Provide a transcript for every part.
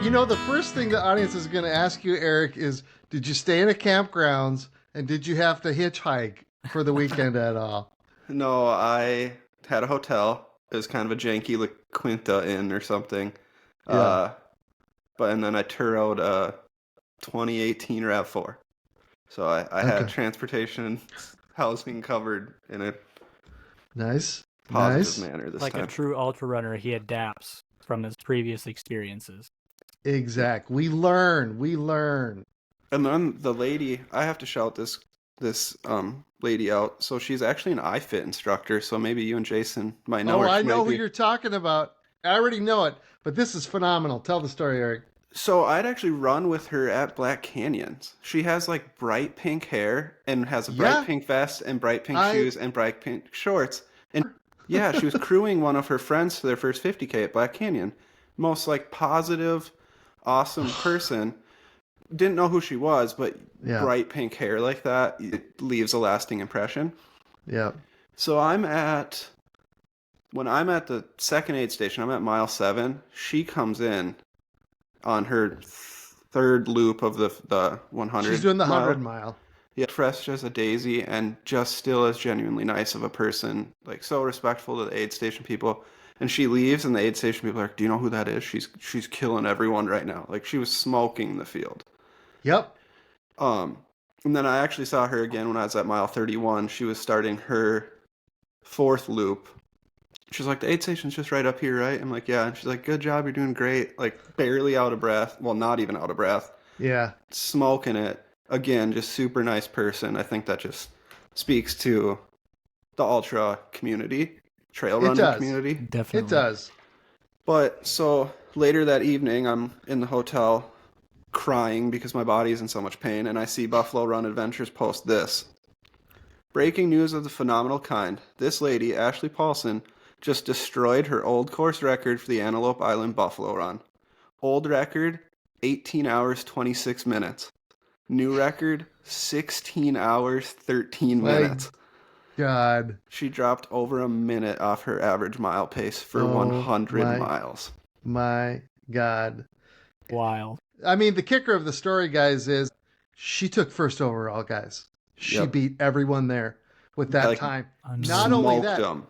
The first thing the audience is going to ask you, Eric, is did you stay in a campgrounds and did you have to hitchhike for the weekend at all? No, I had a hotel. It was kind of a janky La Quinta Inn or something. Yeah. Uh, and then I toured a 2018 RAV4. So I had Okay. transportation, housing covered in a Nice. positive Nice. manner this Like a time. true ultra runner, he adapts from his previous experiences. Exact. We learn. We learn. And then the lady, I have to shout this lady out. So she's actually an iFit instructor. So maybe you and Jason might know Oh, her. I She know might who be. you're talking about. I already know it, but this is phenomenal. Tell the story, Eric. So I'd actually run with her at Black Canyons. She has like bright pink hair and has a bright Yeah. pink vest and bright pink I shoes and bright pink shorts. And yeah, she was crewing one of her friends to their first 50K at Black Canyon. Most like positive, awesome person. Didn't know who she was, but Yeah. bright pink hair like that, it leaves a lasting impression. Yeah. So when I'm at the second aid station, I'm at mile 7. She comes in on her third loop of the 100 She's doing the mile. 100 mile. Yeah, fresh as a daisy and just still as genuinely nice of a person. Like so respectful to the aid station people. And she leaves and the aid station people are like, "Do you know who that is? She's killing everyone right now." Like she was smoking the field. Yep. Um, and then I actually saw her again when I was at mile 31. She was starting her fourth loop. She's like, "The aid station's just right up here, right?" I'm like, "Yeah." And she's like, "Good job, you're doing great." Like barely out of breath. Well, not even out of breath. Yeah. Smoking it. Again, just super nice person. I think that just speaks to the ultra community, trail It running does. community. Definitely. It does. But so later that evening, I'm in the hotel crying because my body's in so much pain, and I see Buffalo Run Adventures post this. Breaking news of the phenomenal kind. This lady, Ashley Paulson, just destroyed her old course record for the Antelope Island Buffalo Run. Old record, 18 hours, 26 minutes. New record, 16 hours, 13 My minutes. God. She dropped over a minute off her average mile pace for 100 miles. My God. Wild. I mean, the kicker of the story, guys, is she took first overall, guys. She Yep. beat everyone there with that Like, time. Unreal. Not only Smoked that, them.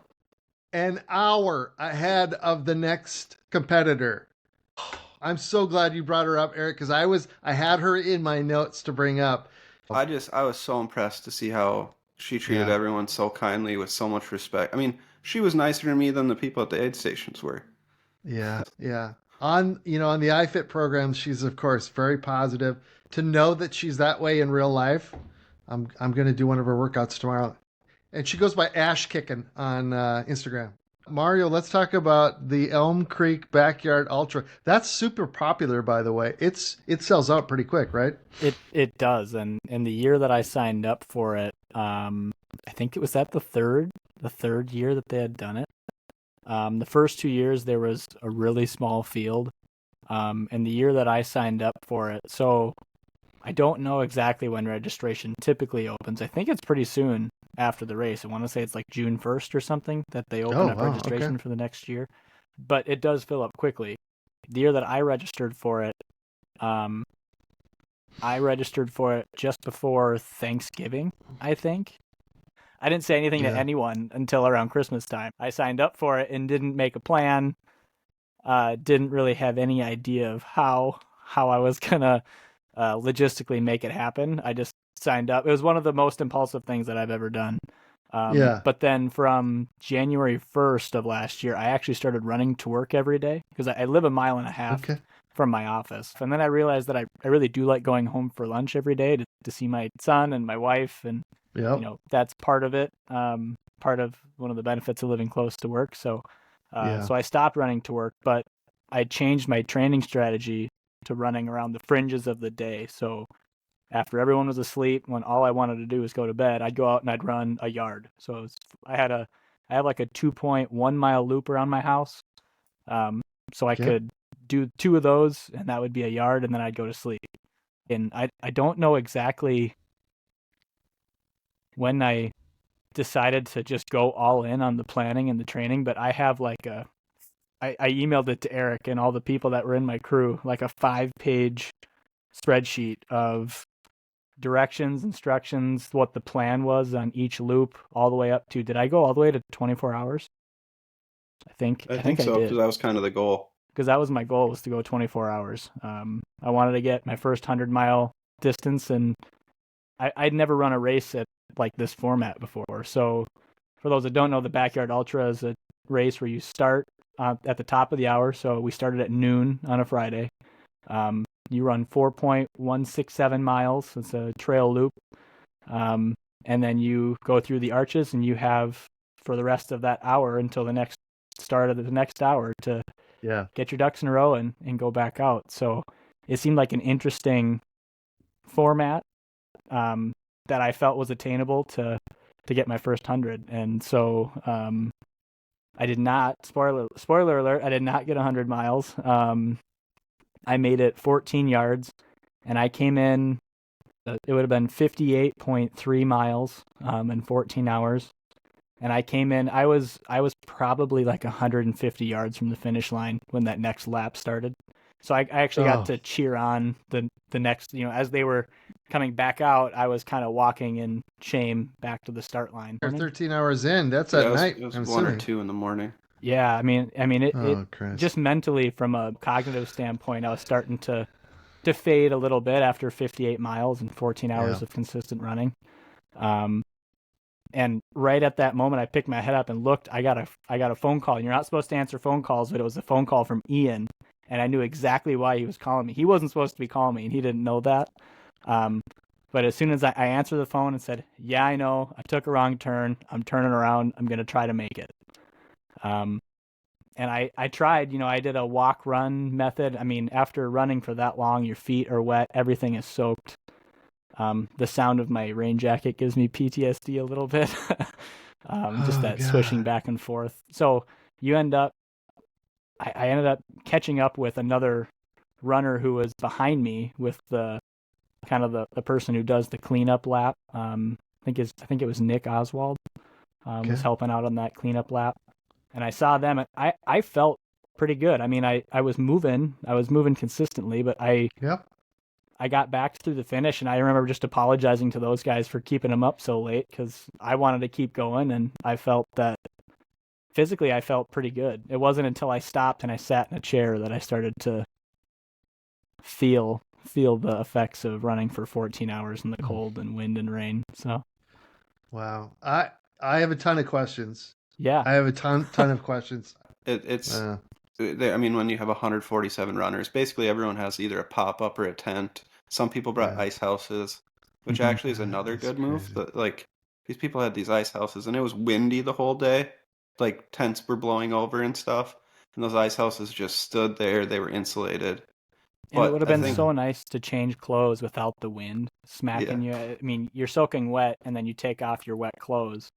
an hour ahead of the next competitor. I'm so glad you brought her up, Eric, because I had her in my notes to bring up. I was so impressed to see how she treated Yeah. everyone so kindly with so much respect. I mean, she was nicer to me than the people at the aid stations were. Yeah, yeah. On the iFit program, she's of course very positive. To know that she's that way in real life, I'm going to do one of her workouts tomorrow. And she goes by Ash Kickin on Instagram. Mario, let's talk about the Elm Creek Backyard Ultra. That's super popular, by the way. It sells out pretty quick, right? It does, and in the year that I signed up for it, I think it was at the third year that they had done it. The first 2 years there was a really small field, and the year that I signed up for it, so I don't know exactly when registration typically opens. I think it's pretty soon after the race. I want to say it's like June 1st or something that they open up registration for the next year. But it does fill up quickly. The year that I registered for it, I registered for it just before Thanksgiving, I think. I didn't say anything to anyone until around Christmas time. I signed up for it and didn't make a plan. Didn't really have any idea of how I was gonna logistically make it happen. I just signed up. It was one of the most impulsive things that I've ever done. But then from January 1st of last year, I actually started running to work every day because I live a mile and a half from my office. And then I realized that I really do like going home for lunch every day to see my son and my wife. And, that's part of it. Part of one of the benefits of living close to work. So I stopped running to work, but I changed my training strategy to running around the fringes of the day. So after everyone was asleep, when all I wanted to do was go to bed, I'd go out and I'd run a yard. So I have like a 2.1 mile loop around my house. So I could do 2 of those and that would be a yard and then I'd go to sleep. And I don't know exactly when I decided to just go all in on the planning and the training, but I have like I emailed it to Erik and all the people that were in my crew, like a 5-page spreadsheet of directions, instructions, what the plan was on each loop, all the way up to, did I go all the way to 24 hours? I think I so, because did. that was kind of the goal. Because that was my goal, was to go 24 hours. I wanted to get my first 100-mile distance, and I'd never run a race at like this format before. So for those that don't know, the Backyard Ultra is a race where you start at the top of the hour. So we started at noon on a Friday. You run 4.167 miles. It's a trail loop. And then you go through the arches, and you have for the rest of that hour until the next start of the next hour to get your ducks in a row and go back out. So it seemed like an interesting format that I felt was attainable to get my first 100. And so I did not, spoiler alert, I did not get 100 miles. I made it 14 yards, and I came in, it would have been 58.3 miles in 14 hours. And I came in, I was probably like 150 yards from the finish line when that next lap started. So I actually got to cheer on the next, as they were coming back out, I was kind of walking in shame back to the start line. You're 13 hours in. That's at night. It was 1 or 2 in the morning. Yeah, I mean, it Christ. just mentally, from a cognitive standpoint, I was starting to fade a little bit after 58 miles and 14 hours of consistent running. And right at that moment, I picked my head up and looked. I got a phone call. You're not supposed to answer phone calls, but it was a phone call from Ian, and I knew exactly why he was calling me. He wasn't supposed to be calling me, and he didn't know that. But as soon as I answered the phone and said, "Yeah, I know, I took a wrong turn. I'm turning around. I'm gonna try to make it." And I tried. I did a walk-run method. I mean, after running for that long, your feet are wet, everything is soaked. The sound of my rain jacket gives me PTSD a little bit. Just that swishing back and forth. So you end up, I ended up catching up with another runner who was behind me with the kind of the person who does the cleanup lap. I think it was Nick Oswald was helping out on that cleanup lap. And I saw them, and I felt pretty good. I mean, I was moving consistently, but I got back through the finish, and I remember just apologizing to those guys for keeping them up so late, because I wanted to keep going, and I felt that physically I felt pretty good. It wasn't until I stopped and I sat in a chair that I started to feel the effects of running for 14 hours in the cold and wind and rain. So, wow, I have a ton of questions. Yeah, I have a ton of questions. I mean, when you have 147 runners, basically everyone has either a pop-up or a tent. Some people brought ice houses, which actually is another good move. But like, these people had these ice houses, and it was windy the whole day. Like, tents were blowing over and stuff, and those ice houses just stood there. They were insulated. And it would have been so nice to change clothes without the wind smacking you. I mean, you're soaking wet, and then you take off your wet clothes,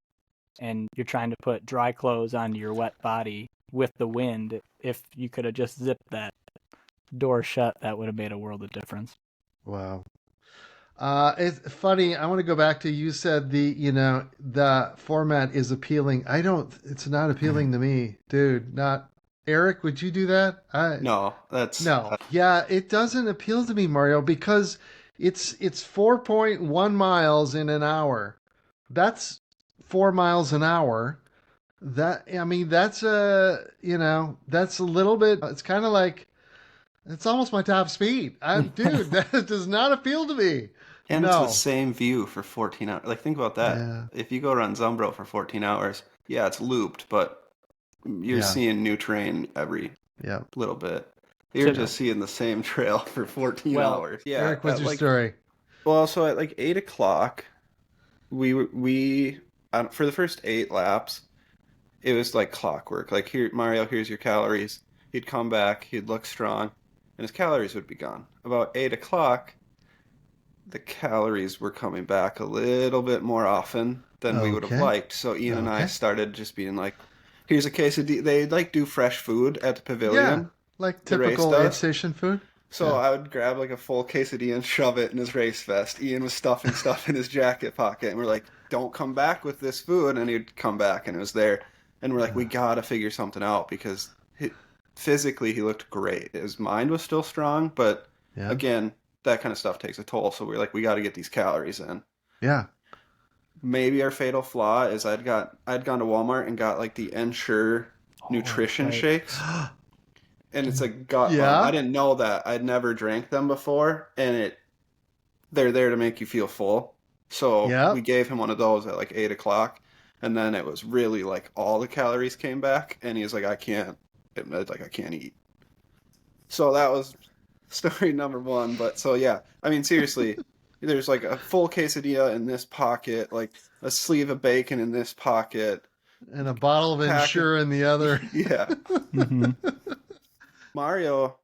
and you're trying to put dry clothes onto your wet body with the wind. If you could have just zipped that door shut, that would have made a world of difference. Wow. It's funny. I want to go back to, you said the format is appealing. It's not appealing to me, dude. Not Erik. Would you do that? No. Yeah, it doesn't appeal to me, Mario, because it's 4.1 miles in an hour. That's 4 miles an hour. That's a little bit, it's kind of like, it's almost my top speed. Dude, that does not appeal to me. And it's the same view for 14 hours. Like, think about that. Yeah. If you go run Zumbro for 14 hours, yeah, it's looped, but you're seeing new terrain every little bit. You're just seeing the same trail for 14 hours. Yeah. Erik, what's your story? Well, so at like 8 o'clock, we for the first 8 laps, it was like clockwork. Like, here, Mario, here's your calories. He'd come back, he'd look strong, and his calories would be gone. About 8 o'clock, the calories were coming back a little bit more often than we would have liked. So Ian and I started just being like, here's a quesadilla. They like do fresh food at the pavilion. Yeah, like typical aid station food. So I would grab like a full quesadilla and shove it in his race vest. Ian was stuffing stuff in his jacket pocket, and we're like, don't come back with this food. And he'd come back, and it was there. And we're like, we gotta figure something out, because physically he looked great. His mind was still strong, but Yeah. again, that kind of stuff takes a toll. So we're like, we got to get these calories in. Yeah. Maybe our fatal flaw is I'd gone to Walmart and got like the Ensure Oh, that's nutrition right. shakes, and it's a gut bomb. I Yeah. didn't know that. I'd never drank them before, and they're there to make you feel full. So we Yep. gave him one of those at like 8 o'clock, and then it was really like all the calories came back, and he was like, I can't, like I can't eat. So that was story number one. But so yeah, I mean seriously, there's like a full quesadilla in this pocket, like a sleeve of bacon in this pocket, And a bottle of pack of Ensure in the other. yeah. Hmm. Mario,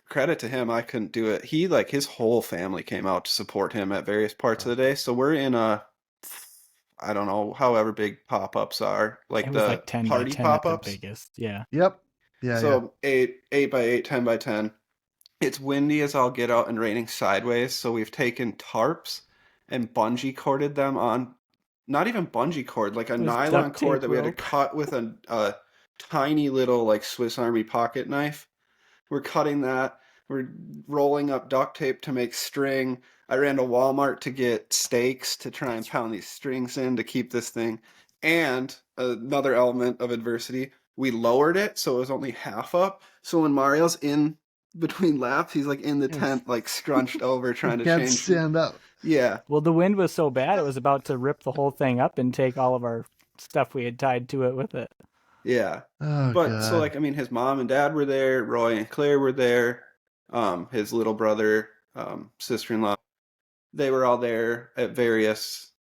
credit to him, I couldn't do it. He like his whole family came out to support him at various parts of the day. So we're in a I don't know, however big pop-ups are, like It was the like 10 by party 10 at the pop-ups. biggest. Yeah. Yep. Yeah. Yeah. So 8 by 8, 10 by 10. It's windy as all get out and raining sideways, so we've taken tarps and bungee corded them on, not even bungee cord, like a It was nylon duct cord tape that we had to rope. cut with a tiny little like Swiss Army pocket knife. We're cutting that. We're rolling up duct tape to make string. I ran to Walmart to get stakes to try and pound these strings in to keep this thing. And another element of adversity, we lowered it so it was only half up. So when Mario's in between laps, he's like in the Yes. tent, like scrunched over, You trying to can't change. stand up. Yeah, Well, the wind was so bad it was about to rip the whole thing up and take all of our stuff we had tied to it with it. yeah. Oh But so God. like I mean, his mom and dad were there. Roy and Claire were there. His little brother, sister-in-law, they were all there at various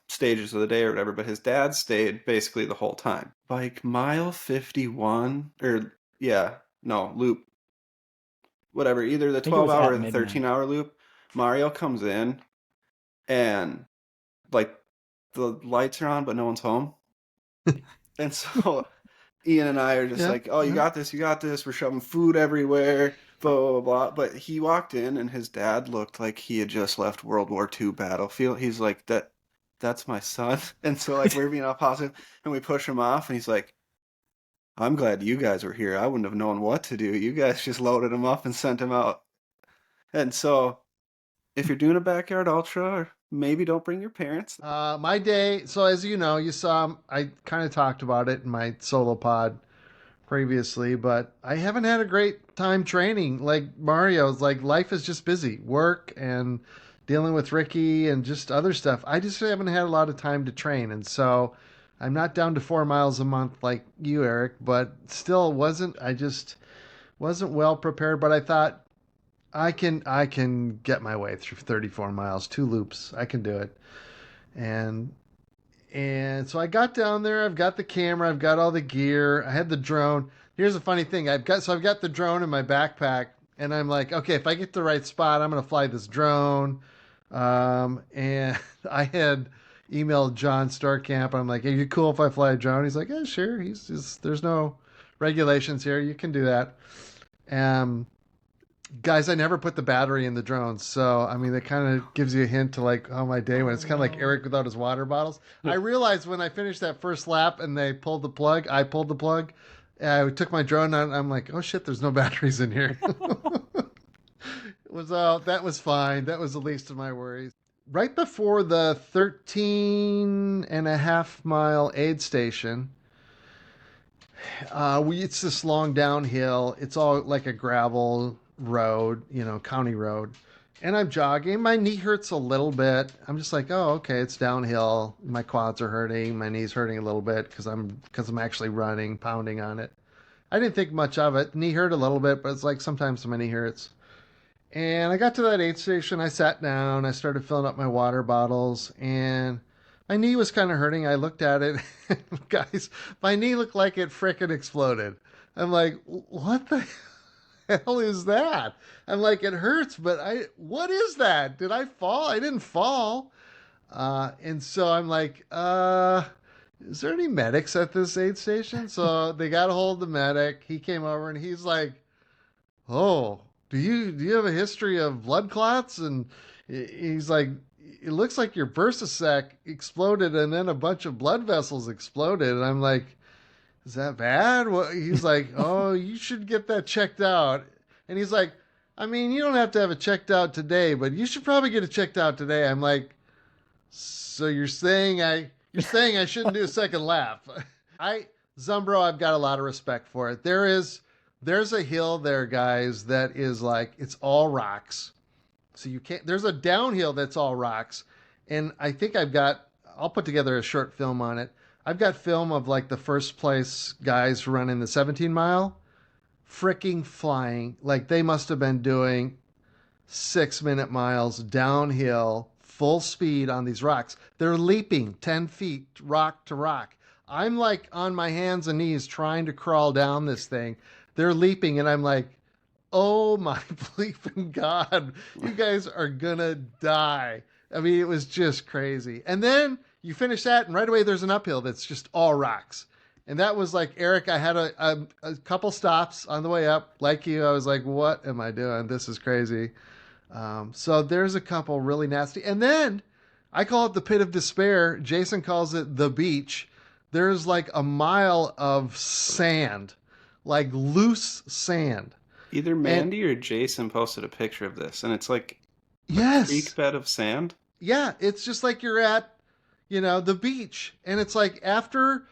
stages of the day or whatever, but his dad stayed basically the whole time. Like mile 51, or yeah, no, loop, whatever, either the I think it 12 was hour at or the midnight. 13-hour loop. Mario comes in and like the lights are on, but no one's home. And so Ian and I are just Yeah. like, oh, you Yeah. got this, you got this. We're shoving food everywhere, blah, blah, blah. But he walked in and his dad looked like he had just left World War II battlefield. He's like, that's my son. And so like we're being all positive and we push him off and he's like, I'm glad you guys were here. I wouldn't have known what to do. You guys just loaded him up and sent him out. And so if you're doing a backyard ultra, maybe don't bring your parents. My day. So as you know, you saw I kind of talked about it in my solo pod previously, but I haven't had a great time training. Like Mario's, like life is just busy, work and dealing with Ricky and just other stuff. I just haven't had a lot of time to train, and so I'm not down to 4 miles a month like you, Eric, but still wasn't. I just wasn't well prepared. But I thought I can get my way through 34 miles, two loops. I can do it, and so I got down there. I've got the camera. I've got all the gear. I had the drone. Here's a funny thing. I've got the drone in my backpack, and I'm like, okay, if I get the right spot, I'm gonna fly this drone. And I had emailed John Starkamp. I'm like, are you cool if I fly a drone? He's like, yeah, sure. He's just, there's no regulations here. You can do that. Um, Guys, I never put the battery in the drones, so I mean, that kind of gives you a hint to like how my day went. It's kind of like Eric without his water bottles. I realized when I finished that first lap and they pulled the plug, I pulled the plug. I took my drone out. I'm like, oh shit, there's no batteries in here. It was that was fine. That was the least of my worries. Right before the 13.5 mile aid station, it's this long downhill. It's all like a gravel road, county road. And I'm jogging. My knee hurts a little bit. I'm just like, oh, okay, it's downhill. My quads are hurting. My knee's hurting a little bit because I'm actually running, pounding on it. I didn't think much of it. Knee hurt a little bit, but it's like sometimes my knee hurts. And I got to that aid station. I sat down. I started filling up my water bottles, and my knee was kind of hurting. I looked at it. Guys, my knee looked like it frickin' exploded. I'm like, what the hell is that? I'm like, it hurts, but what is that? Did I fall? I didn't fall. And so I'm like, is there any medics at this aid station? So they got a hold of the medic. He came over and he's like, oh, do you have a history of blood clots? And he's like, it looks like your bursa sac exploded and then a bunch of blood vessels exploded. And I'm like, is that bad? Well, he's like, oh, you should get that checked out. And he's like, I mean, you don't have to have it checked out today, but you should probably get it checked out today. I'm like, so you're saying I shouldn't do a second lap. I Zumbro, I've got a lot of respect for it. There's a hill there, guys, that is like it's all rocks. So you can't there's a downhill that's all rocks. And I think I'll put together a short film on it. I've got film of like the first place guys running the 17 mile freaking flying. Like they must have been doing 6 minute miles downhill, full speed on these rocks. They're leaping 10 feet, rock to rock. I'm like on my hands and knees trying to crawl down this thing. They're leaping, and I'm like, oh my bleeping God, you guys are gonna die. I mean, it was just crazy. And then you finish that, and right away there's an uphill that's just all rocks. And that was like, Eric, I had a couple stops on the way up. Like you, I was like, what am I doing? This is crazy. So there's a couple really nasty. And then I call it the pit of despair. Jason calls it the beach. There's like a mile of sand, like loose sand. Either Mandy or Jason posted a picture of this, and it's like a creek bed of sand. Yeah, it's just like you're at, the beach. And it's like after,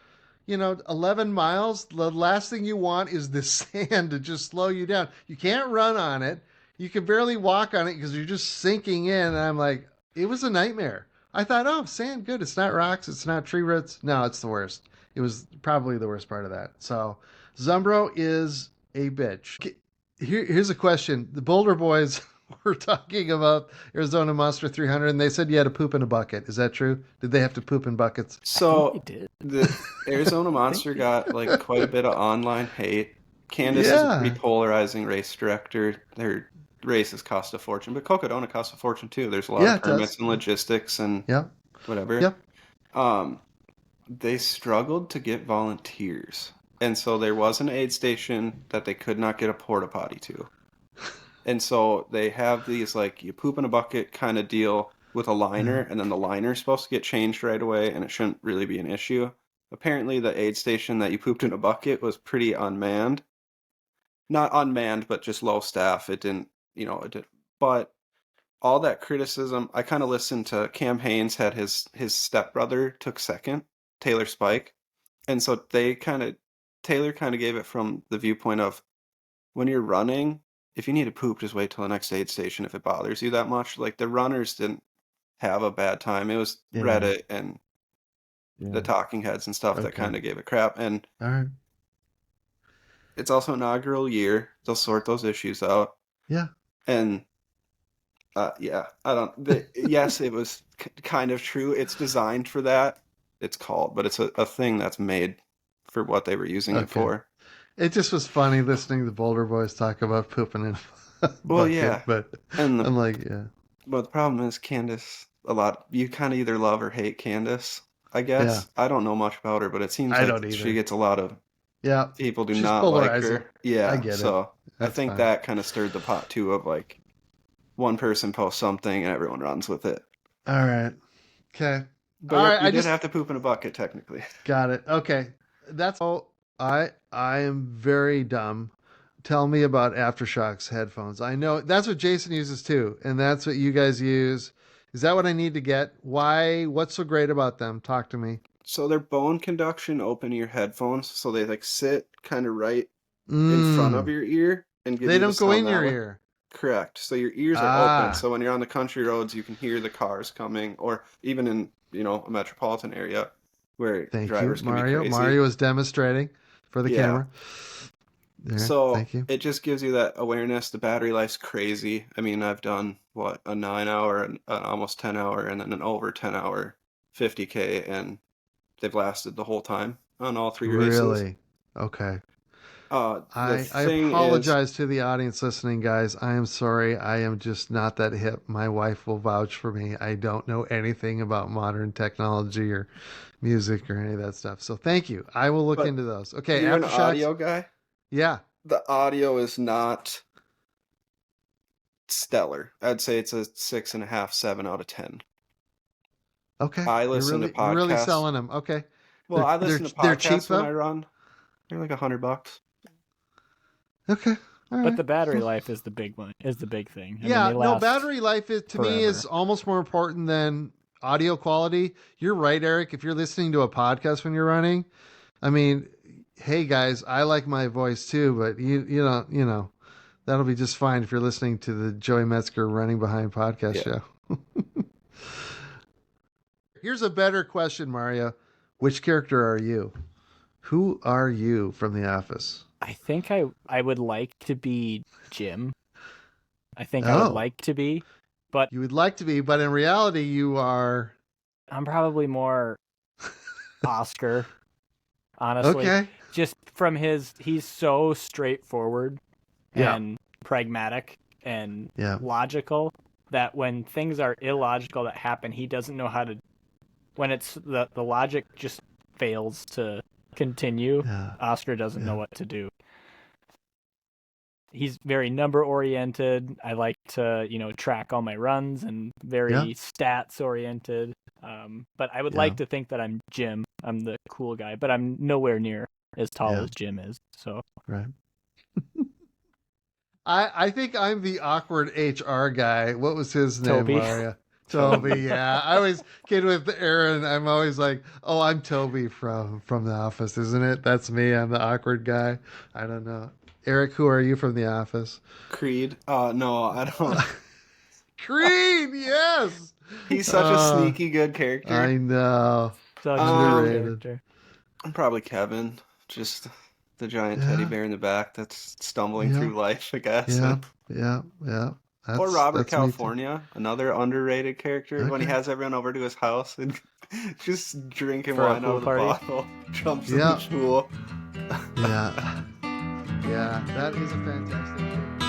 11 miles, the last thing you want is the sand to just slow you down. You can't run on it. You can barely walk on it because you're just sinking in. And I'm like, it was a nightmare. I thought, oh, sand, good. It's not rocks. It's not tree roots. No, it's the worst. It was probably the worst part of that. So Zumbro is a bitch. Here's a question. The Boulder Boys were talking about Arizona Monster 300, and they said you had to poop in a bucket. Is that true? Did they have to poop in buckets? So the Arizona Monster got like quite a bit of online hate. Candace is a pretty polarizing race director. Their races cost a fortune, but Cocodona costs a fortune too. There's a lot of permits and logistics and whatever. Yep. They struggled to get volunteers. And so there was an aid station that they could not get a porta potty to. And so they have these like you poop in a bucket kind of deal with a liner, and then the liner is supposed to get changed right away, and it shouldn't really be an issue. Apparently the aid station that you pooped in a bucket was pretty unmanned. Not unmanned, but just low staff. It didn't, but all that criticism, I kind of listened to Cam Haines had his stepbrother took second, Taylor Spike. And so Taylor kind of gave it from the viewpoint of when you're running, if you need to poop, just wait till the next aid station if it bothers you that much. Like the runners didn't have a bad time. It was Reddit and the talking heads and stuff that kind of gave it crap. And all right. It's also inaugural year. They'll sort those issues out. Yeah. And yes, it was kind of true. It's designed for that. It's called, but it's a thing that's made for what they were using it for. It just was funny listening to the Boulder Boys talk about pooping in a bucket, but I'm like, yeah. But the problem is Candace, you kind of either love or hate Candace, I guess. Yeah. I don't know much about her, but it seems like she gets a lot of people do not like her. Yeah, I get it. I think fine. That kind of stirred the pot too of like one person posts something and everyone runs with it. All right. Okay. But all right, I did have to poop in a bucket technically. Got it. Okay. That's all. I am very dumb. Tell me about Aftershok's headphones. I know that's what Jason uses too, and that's what you guys use. Is that what I need to get? Why? What's so great about them? Talk to me. So they're bone conduction open-ear headphones, so they like sit kind of right in front of your ear and give they don't go in your ear. Correct. So your ears are open. So when you're on the country roads, you can hear the cars coming, or even in a metropolitan area where drivers can be crazy. Mario is demonstrating for the camera. There, so it just gives you that awareness. The battery life's crazy. I mean, I've done a 9-hour, an almost 10-hour, and then an over 10-hour 50K, and they've lasted the whole time on all 3 races. Really? Okay. I apologize to the audience listening, guys. I am sorry. I am just not that hip. My wife will vouch for me. I don't know anything about modern technology or music or any of that stuff. So thank you. I will look into those. Okay. You're an audio guy? Yeah. The audio is not stellar. I'd say it's a 6.5, 7 out of 10. Okay. I listen to podcasts. You're really selling them. Okay. Well, I listen to podcasts when I run. They're like $100. Okay. All right. But the battery life is the big one. Is the big thing. I mean, Yeah, they no, last battery life is to me is forever. almost more important than audio quality. You're right, Eric. If you're listening to a podcast when you're running, I mean, hey guys, I like my voice too, but you know, that'll be just fine if you're listening to the Joey Metzger Running Behind podcast Yeah. show. Here's a better question, Mario. Which character are you? Who are you from The Office? I think I would like to be Jim. I think I would Oh, like to be, but you would like to be, but in reality, you are. I'm probably more Oscar, honestly. Okay. Just from he's so straightforward Yeah. and pragmatic and Yeah. logical that when things are illogical that happen, he doesn't know how to. When it's the logic just fails to continue, Yeah. Oscar doesn't Yeah. know what to do. He's very number oriented. I like to, track all my runs and very Yeah. stats oriented. But I would Yeah. like to think that I'm Jim. I'm the cool guy, but I'm nowhere near as tall Yeah. as Jim is. So Right. I think I'm the awkward HR guy. What was his name, Toby. Mario? Toby, yeah. I always kid with Aaron. I'm always like, oh, I'm Toby from The Office, isn't it? That's me. I'm the awkward guy. I don't know. Eric, who are you from The Office? Creed. No, I don't. Creed, yes. He's such a sneaky good character. I know. such a Underrated. good character. I'm probably Kevin. Just the giant teddy bear in the back that's stumbling through life, I guess. Yeah. Or Robert that's me too. California, another underrated character, when he Okay. has everyone over to his house and just drinking For a wine out pool of the party. bottle, jumps in Yeah. the pool. Yeah. Yeah, that is a fantastic show.